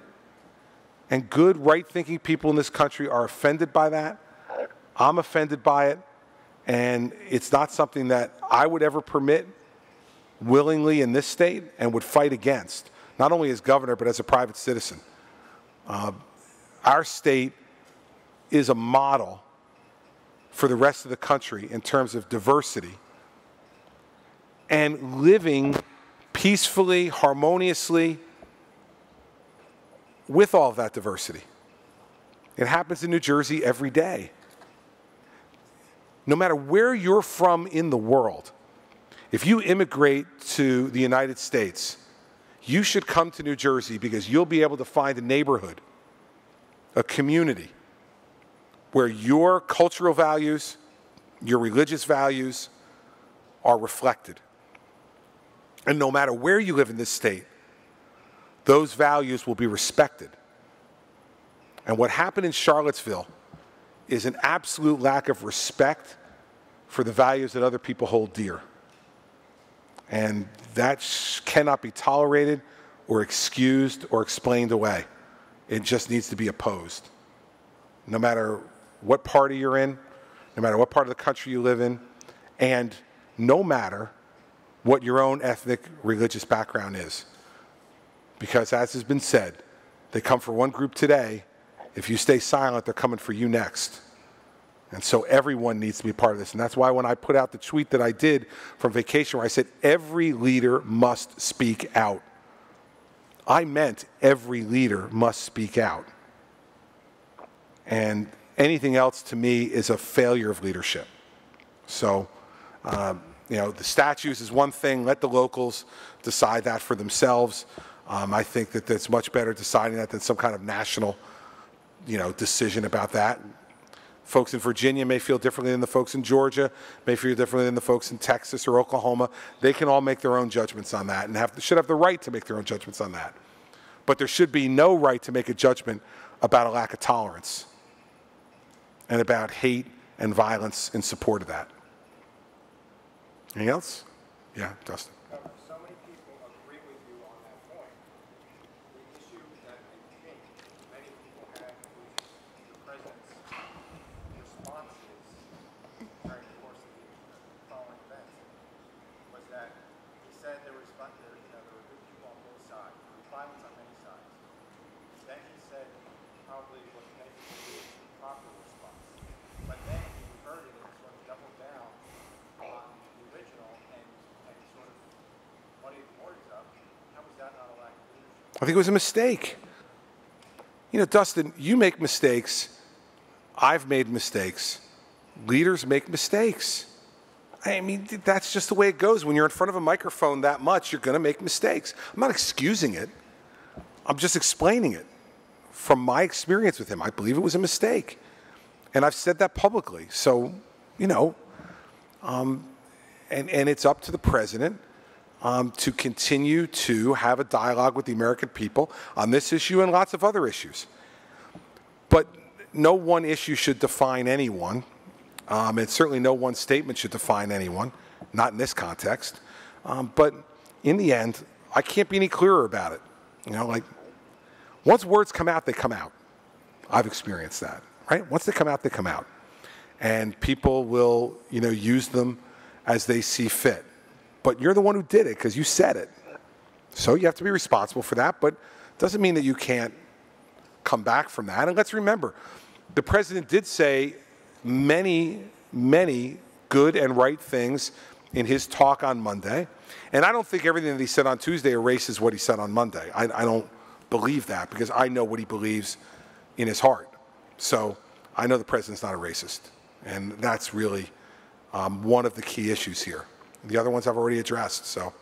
And good, right-thinking people in this country are offended by that. I'm offended by it. And it's not something that I would ever permit willingly in this state and would fight against, not only as governor, but as a private citizen. Our state is a model for the rest of the country in terms of diversity and living peacefully, harmoniously, with all of that diversity. It happens in New Jersey every day. No matter where you're from in the world, if you immigrate to the United States, you should come to New Jersey because you'll be able to find a neighborhood, a community, where your cultural values, your religious values are reflected. And no matter where you live in this state, those values will be respected. And what happened in Charlottesville is an absolute lack of respect for the values that other people hold dear. And that cannot be tolerated or excused or explained away. It just needs to be opposed. No matter what party you're in, no matter what part of the country you live in, and no matter what your own ethnic, religious background is. Because as has been said, they come for one group today. If you stay silent, they're coming for you next. And so everyone needs to be part of this. And that's why when I put out the tweet that I did from vacation where I said every leader must speak out, I meant every leader must speak out. And anything else to me is a failure of leadership. So, you know, the statues is one thing. Let the locals decide that for themselves. I think that it's much better deciding that than some kind of national, you know, decision about that. Folks in Virginia may feel differently than the folks in Georgia, may feel differently than the folks in Texas or Oklahoma. They can all make their own judgments on that and should have the right to make their own judgments on that. But there should be no right to make a judgment about a lack of tolerance and about hate and violence in support of that. Anything else? Yeah, Dustin. So many people agree with you on that point. The issue that I think many people had with the president's responses during the course of the following events was that he said there were good people on both sides, there was violence on many sides. Then he said probably what many people believe is the proper response. But then he reverted and sort of doubled down on the original and sort of muddied the waters up. How was that not a lack of leadership? I think it was a mistake. You know, Dustin, you make mistakes. I've made mistakes. Leaders make mistakes. I mean, that's just the way it goes. When you're in front of a microphone that much, you're going to make mistakes. I'm not excusing it. I'm just explaining it from my experience with him. I believe it was a mistake. And I've said that publicly. So, you know, and it's up to the president to continue to have a dialogue with the American people on this issue and lots of other issues. But no one issue should define anyone. And certainly no one statement should define anyone, not in this context. But in the end, I can't be any clearer about it. You know, like, once words come out, they come out. I've experienced that, right? Once they come out, they come out. And people will, you know, use them as they see fit. But you're the one who did it because you said it. So you have to be responsible for that, but it doesn't mean that you can't come back from that. And let's remember, the president did say many, many good and right things in his talk on Monday. And I don't think everything that he said on Tuesday erases what he said on Monday. I don't believe that because I know what he believes in his heart. So I know the president's not a racist. And that's really one of the key issues here. The other ones I've already addressed. So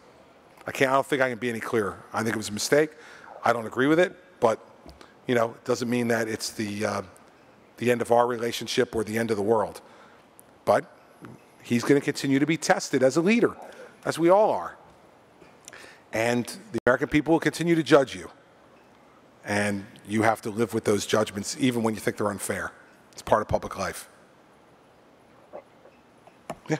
I don't think I can be any clearer. I think it was a mistake. I don't agree with it, but you know, it doesn't mean that it's the end of our relationship or the end of the world. But he's going to continue to be tested as a leader, as we all are. And the American people will continue to judge you. And you have to live with those judgments even when you think they're unfair. It's part of public life. Yeah.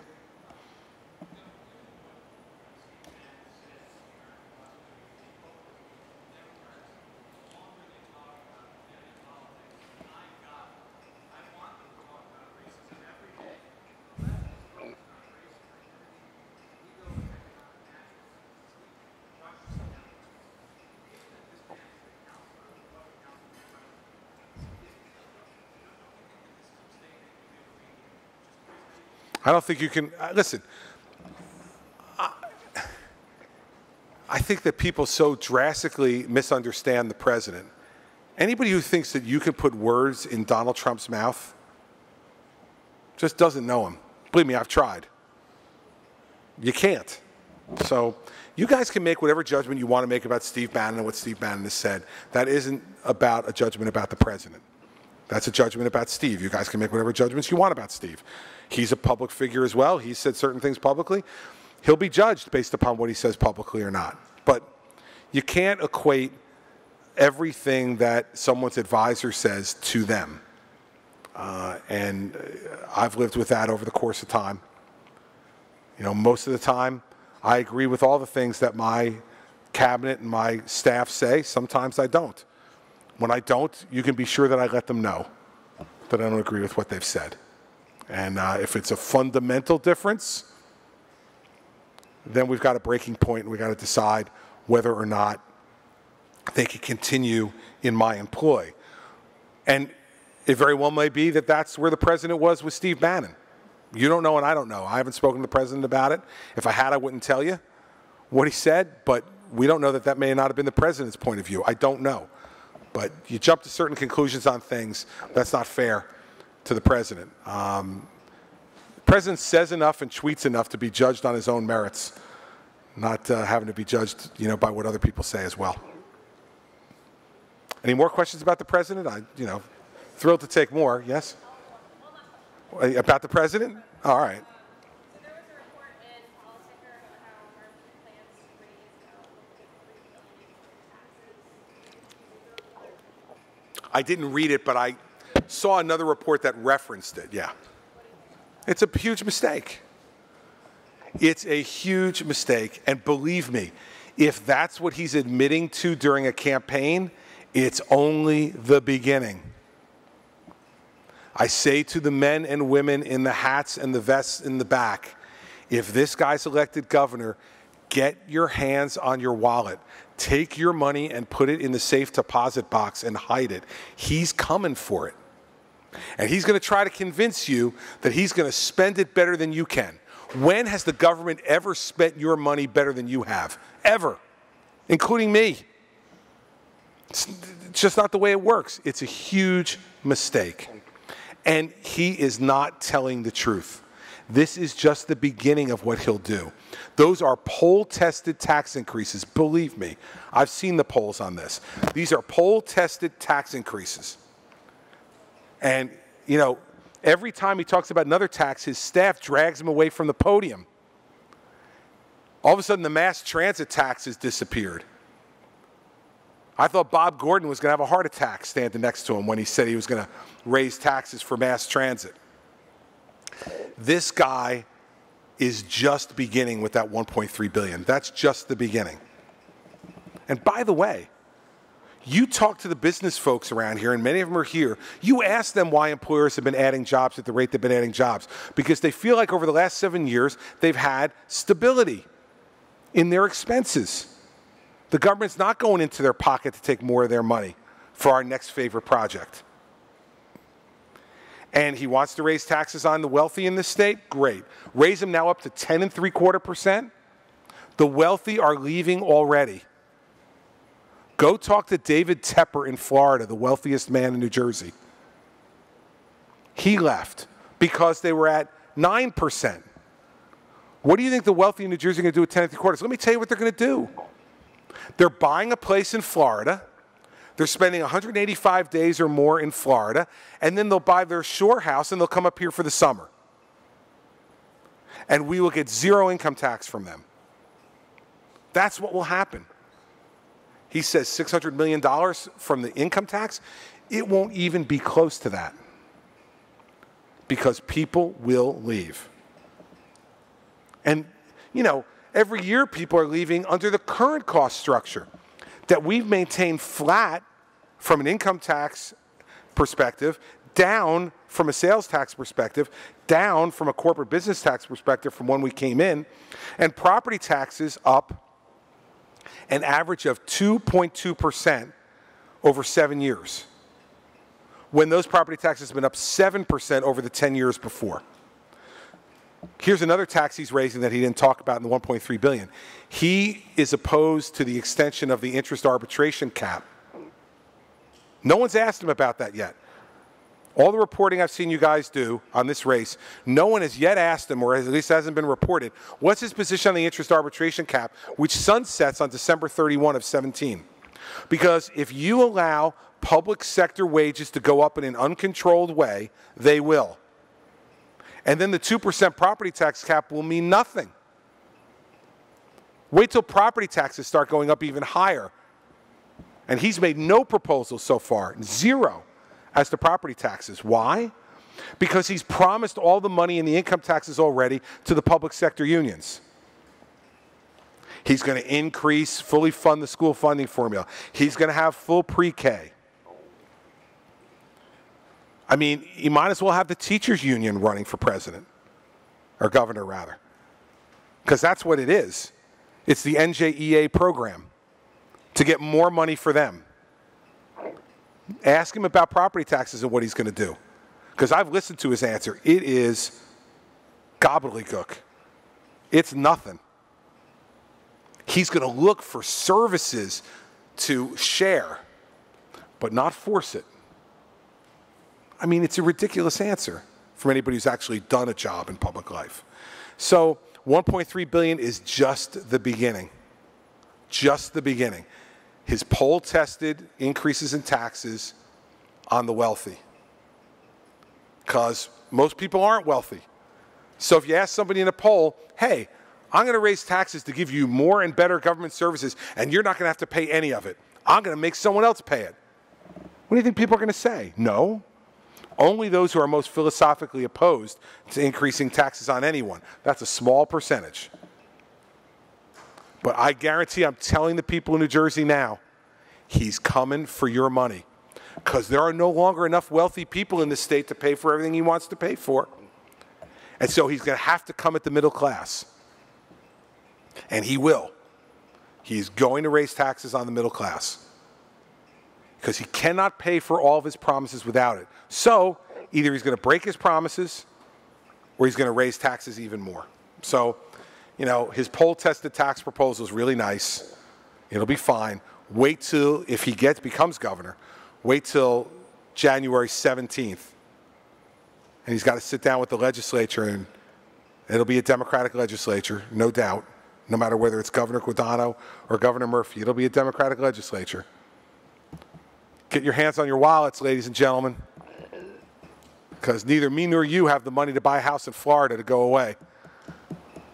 I don't think you can, listen, I think that people so drastically misunderstand the president. Anybody who thinks that you can put words in Donald Trump's mouth just doesn't know him. Believe me, I've tried. You can't. So you guys can make whatever judgment you want to make about Steve Bannon and what Steve Bannon has said. That isn't about a judgment about the president. That's a judgment about Steve. You guys can make whatever judgments you want about Steve. He's a public figure as well. He's said certain things publicly. He'll be judged based upon what he says publicly or not. But you can't equate everything that someone's advisor says to them. And I've lived with that over the course of time. You know, most of the time, I agree with all the things that my cabinet and my staff say. Sometimes I don't. When I don't, you can be sure that I let them know that I don't agree with what they've said. And if it's a fundamental difference, then we've got a breaking point and we've got to decide whether or not they can continue in my employ. And it very well may be that that's where the president was with Steve Bannon. You don't know and I don't know. I haven't spoken to the president about it. If I had, I wouldn't tell you what he said, but we don't know that that may not have been the president's point of view. I don't know. But you jump to certain conclusions on things, that's not fair to the president. The president says enough and tweets enough to be judged on his own merits, not having to be judged, you know, by what other people say as well. Any more questions about the president? Thrilled to take more. Yes? About the president? All right. So there was a report in Politicker about how Mark plans to raise about taxes. I didn't read it, but I saw another report that referenced it, yeah. It's a huge mistake. It's a huge mistake, and believe me, if that's what he's admitting to during a campaign, it's only the beginning. I say to the men and women in the hats and the vests in the back, if this guy's elected governor, get your hands on your wallet. Take your money and put it in the safe deposit box and hide it. He's coming for it. And he's going to try to convince you that he's going to spend it better than you can. When has the government ever spent your money better than you have? Ever. Including me. It's just not the way it works. It's a huge mistake. And he is not telling the truth. This is just the beginning of what he'll do. Those are poll-tested tax increases. Believe me, I've seen the polls on this. These are poll-tested tax increases. And, you know, every time he talks about another tax, his staff drags him away from the podium. All of a sudden, the mass transit tax has disappeared. I thought Bob Gordon was going to have a heart attack standing next to him when he said he was going to raise taxes for mass transit. This guy is just beginning with that $1.3 billion. That's just the beginning. And by the way, you talk to the business folks around here, and many of them are here. You ask them why employers have been adding jobs at the rate they've been adding jobs. Because they feel like over the last 7 years, they've had stability in their expenses. The government's not going into their pocket to take more of their money for our next favorite project. And he wants to raise taxes on the wealthy in this state? Great. Raise them now up to 10.75%. The wealthy are leaving already. Go talk to David Tepper in Florida, the wealthiest man in New Jersey. He left because they were at 9%. What do you think the wealthy in New Jersey are going to do with 10.75? Let me tell you what they're going to do. They're buying a place in Florida. They're spending 185 days or more in Florida, and then they'll buy their shore house and they'll come up here for the summer. And we will get zero income tax from them. That's what will happen. He says $600 million from the income tax. It won't even be close to that because people will leave. And, you know, every year people are leaving under the current cost structure that we've maintained flat from an income tax perspective, down from a sales tax perspective, down from a corporate business tax perspective from when we came in, and property taxes up an average of 2.2% over 7 years, when those property taxes have been up 7% over the 10 years before. Here's another tax he's raising that he didn't talk about in the $1.3 billion. He is opposed to the extension of the interest arbitration cap. No one's asked him about that yet. All the reporting I've seen you guys do on this race, no one has yet asked him, or at least hasn't been reported, what's his position on the interest arbitration cap, which sunsets on December 31 of 17. Because if you allow public sector wages to go up in an uncontrolled way, they will. And then the 2% property tax cap will mean nothing. Wait till property taxes start going up even higher. And he's made no proposals so far, zero, as to property taxes. Why? Because he's promised all the money in the income taxes already to the public sector unions. He's going to increase, fully fund the school funding formula. He's going to have full pre-K. I mean, you might as well have the teachers union running for president, or governor rather, because that's what it is. It's the NJEA program to get more money for them. Ask him about property taxes and what he's going to do, because I've listened to his answer. It is gobbledygook. It's nothing. He's going to look for services to share, but not force it. I mean, it's a ridiculous answer from anybody who's actually done a job in public life. So $1.3 billion is just the beginning. Just the beginning. His poll-tested increases in taxes on the wealthy. Because most people aren't wealthy. So if you ask somebody in a poll, hey, I'm going to raise taxes to give you more and better government services, and you're not going to have to pay any of it. I'm going to make someone else pay it. What do you think people are going to say? No. Only those who are most philosophically opposed to increasing taxes on anyone. That's a small percentage. But I guarantee, I'm telling the people in New Jersey now, he's coming for your money. Because there are no longer enough wealthy people in this state to pay for everything he wants to pay for. And so he's going to have to come at the middle class. And he will. He's going to raise taxes on the middle class. Because he cannot pay for all of his promises without it. So either he's going to break his promises or he's going to raise taxes even more. So, you know, his poll-tested tax proposal is really nice. It'll be fine. Wait till, if he becomes governor, wait till January 17th. And he's got to sit down with the legislature and It'll be a Democratic legislature, no doubt, no matter whether it's Governor Guadagno or Governor Murphy. It'll be a Democratic legislature. Get your hands on your wallets, ladies and gentlemen, because neither me nor you have the money to buy a house in Florida to go away.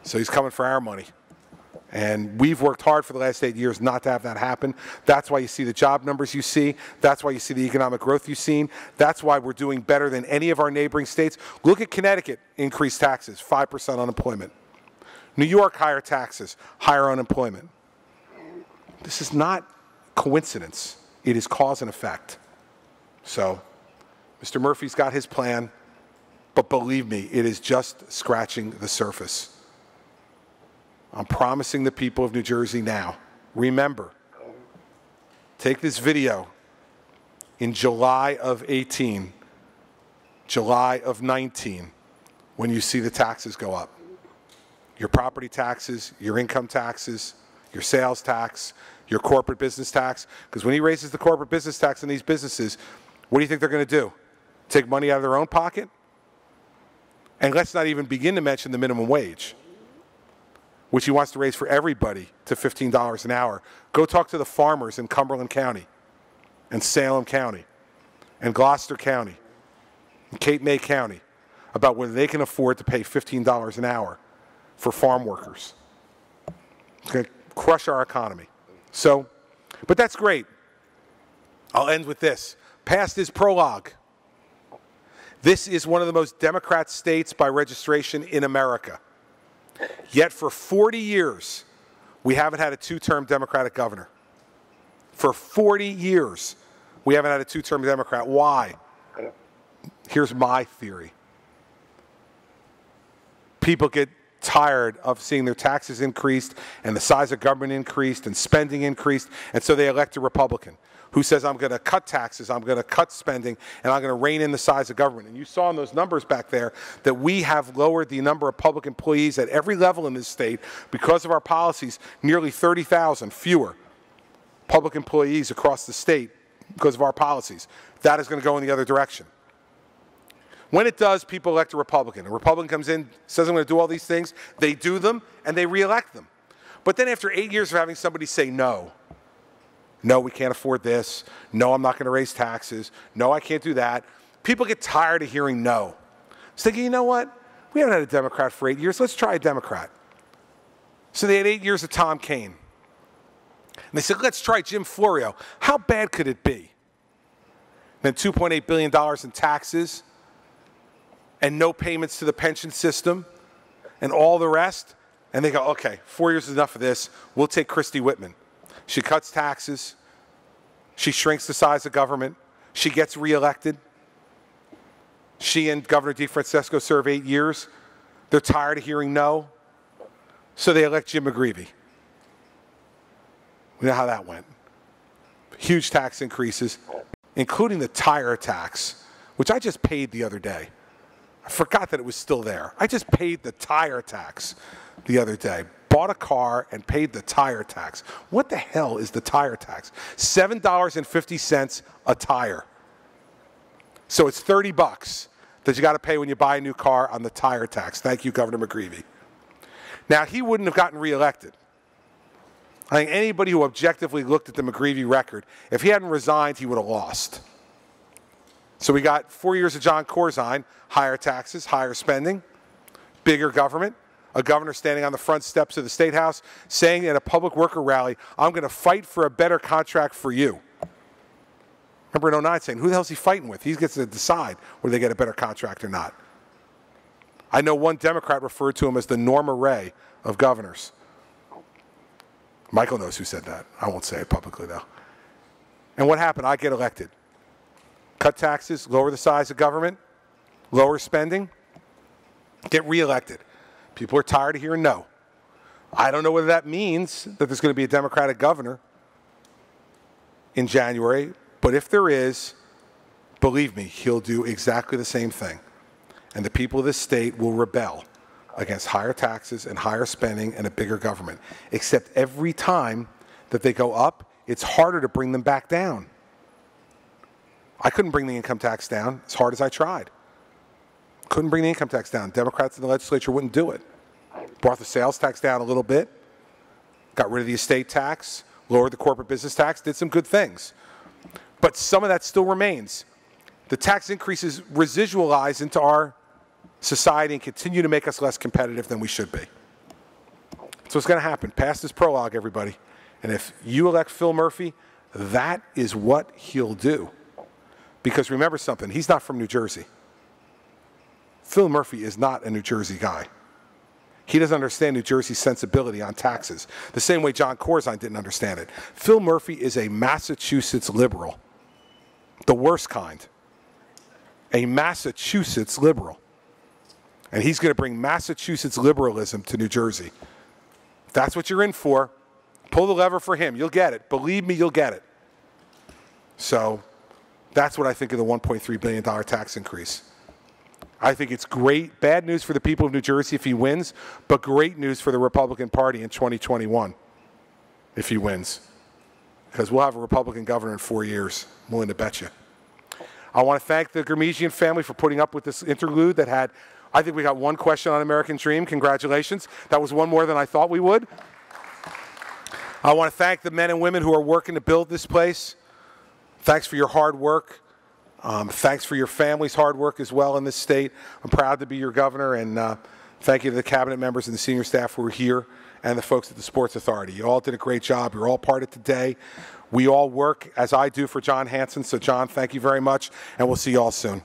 So he's coming for our money. And we've worked hard for the last 8 years not to have that happen. That's why you see the job numbers you see. That's why you see the economic growth you've seen. That's why we're doing better than any of our neighboring states. Look at Connecticut, increased taxes, 5% unemployment. New York, higher taxes, higher unemployment. This is not coincidence. It is cause and effect. So, Mr. Murphy's got his plan, but believe me, it is just scratching the surface. I'm promising the people of New Jersey now, remember, take this video in July of 18, July of 19, when you see the taxes go up. Your property taxes, your income taxes, your sales tax, your corporate business tax. Because when he raises the corporate business tax on these businesses, what do you think they're going to do? Take money out of their own pocket? And let's not even begin to mention the minimum wage, which he wants to raise for everybody to $15 an hour. Go talk to the farmers in Cumberland County and Salem County and Gloucester County and Cape May County about whether they can afford to pay $15 an hour for farm workers. It's going to crush our economy. So, but that's great. I'll end with this. Past is prologue. This is one of the most Democrat states by registration in America. Yet for 40 years, we haven't had a two-term Democratic governor. For 40 years, we haven't had a two-term Democrat. Why? Here's my theory. People get tired of seeing their taxes increased and the size of government increased and spending increased, and so they elect a Republican who says, I'm going to cut taxes, I'm going to cut spending, and I'm going to rein in the size of government. And you saw in those numbers back there that we have lowered the number of public employees at every level in this state because of our policies, nearly 30,000 fewer public employees across the state because of our policies. That is going to go in the other direction. When it does, people elect a Republican. A Republican comes in, says, I'm going to do all these things. They do them, and they reelect them. But then after 8 years of having somebody say no, no, we can't afford this. No, I'm not going to raise taxes. No, I can't do that. People get tired of hearing no. So thinking, you know what? We haven't had a Democrat for 8 years. Let's try a Democrat. So they had 8 years of Tom Kean. And they said, let's try Jim Florio. How bad could it be? And then $2.8 billion in taxes and no payments to the pension system and all the rest. And they go, okay, 4 years is enough of this. We'll take Christy Whitman. She cuts taxes. She shrinks the size of government. She gets reelected. She and Governor DeFrancesco serve 8 years. They're tired of hearing no. So they elect Jim McGreevey. We know how that went. Huge tax increases, including the tire tax, which I just paid the other day. I forgot that it was still there. I just paid the tire tax the other day. Bought a car and paid the tire tax. What the hell is the tire tax? $7.50 a tire. So it's $30 that you got to pay when you buy a new car on the tire tax. Thank you, Governor McGreevey. Now, he wouldn't have gotten reelected. I think anybody who objectively looked at the McGreevey record, if he hadn't resigned, he would have lost. So we got 4 years of John Corzine, higher taxes, higher spending, bigger government, a governor standing on the front steps of the State House saying at a public worker rally, I'm going to fight for a better contract for you. Remember in 09 saying, who the hell is he fighting with? He gets to decide whether they get a better contract or not. I know one Democrat referred to him as the Norma Ray of governors. Michael knows who said that. I won't say it publicly, though. And what happened? I get elected. Cut taxes, lower the size of government, lower spending, get reelected. People are tired of hearing no. I don't know whether that means that there's going to be a Democratic governor in January, but if there is, believe me, he'll do exactly the same thing. And the people of this state will rebel against higher taxes and higher spending and a bigger government. Except every time that they go up, it's harder to bring them back down. I couldn't bring the income tax down as hard as I tried. Couldn't bring the income tax down. Democrats in the legislature wouldn't do it. Brought the sales tax down a little bit, got rid of the estate tax, lowered the corporate business tax, did some good things. But some of that still remains. The tax increases residualize into our society and continue to make us less competitive than we should be. So what's going to happen? Pass this prologue, everybody. And if you elect Phil Murphy, that is what he'll do. Because remember something, he's not from New Jersey. Phil Murphy is not a New Jersey guy. He doesn't understand New Jersey's sensibility on taxes, the same way John Corzine didn't understand it. Phil Murphy is a Massachusetts liberal, the worst kind. A Massachusetts liberal. And he's going to bring Massachusetts liberalism to New Jersey. If that's what you're in for, pull the lever for him. You'll get it. Believe me, you'll get it. So that's what I think of the $1.3 billion tax increase. I think it's great, bad news for the people of New Jersey if he wins, but great news for the Republican Party in 2021 if he wins. Because we'll have a Republican governor in 4 years. I'm willing to bet you. I want to thank the Gurmesian family for putting up with this interlude that had, I think we got one question on American Dream. Congratulations. That was one more than I thought we would. I want to thank the men and women who are working to build this place. Thanks for your hard work. Thanks for your family's hard work as well in this state. I'm proud to be your governor, and thank you to the cabinet members and the senior staff who are here and the folks at the Sports Authority. You all did a great job. You're all part of today. We all work, as I do, for John Hanson. So, John, thank you very much, and we'll see you all soon.